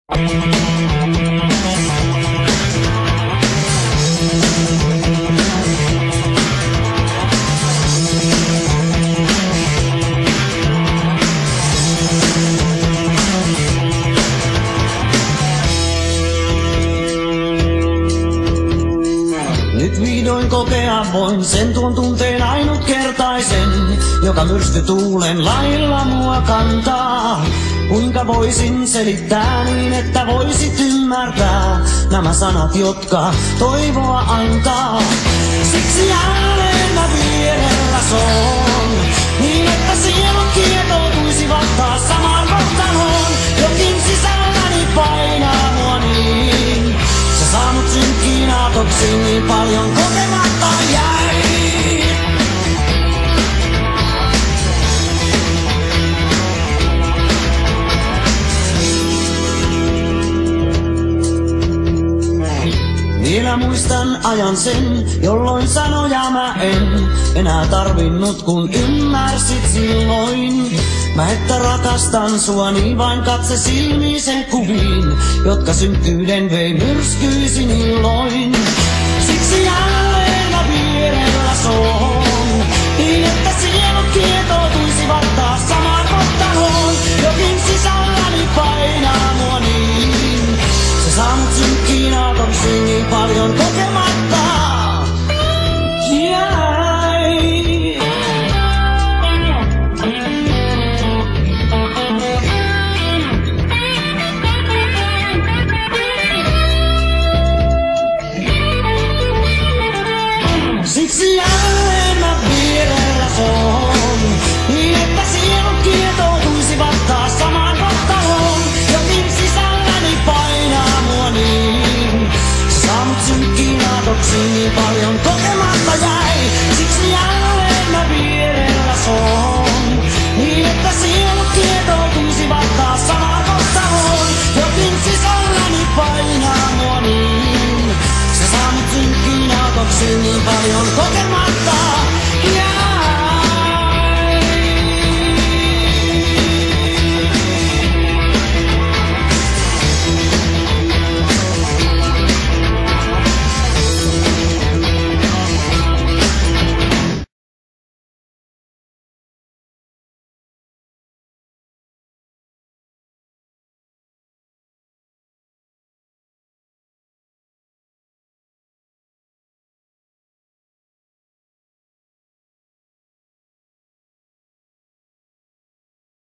Nyt vihdoin kokea voin sen tuon tunteen ainutkertaisen, joka myrskytuulen lailla mua kantaa. Kuinka voisin selittää niin, että voisit ymmärtää nämä sanat, jotka toivoa antaa. Siksi jälleen mä vierellä soon, niin että sielun kietoutuisivat taas samaan kohtaloon. Jokin sisälläni painaa mua niin, se saa mut synkkiin aatoksiin, niin paljon kokematta jäi. Vielä muistan ajan sen, jolloin sanoja mä en enää tarvinnut, kun ymmärsit silloin. Mä että rakastan sua, niin vain katse silmiisen kuviin, jotka synkkyyden vei myrskyisin illoin. Siksi jälleen mä vierellä soon.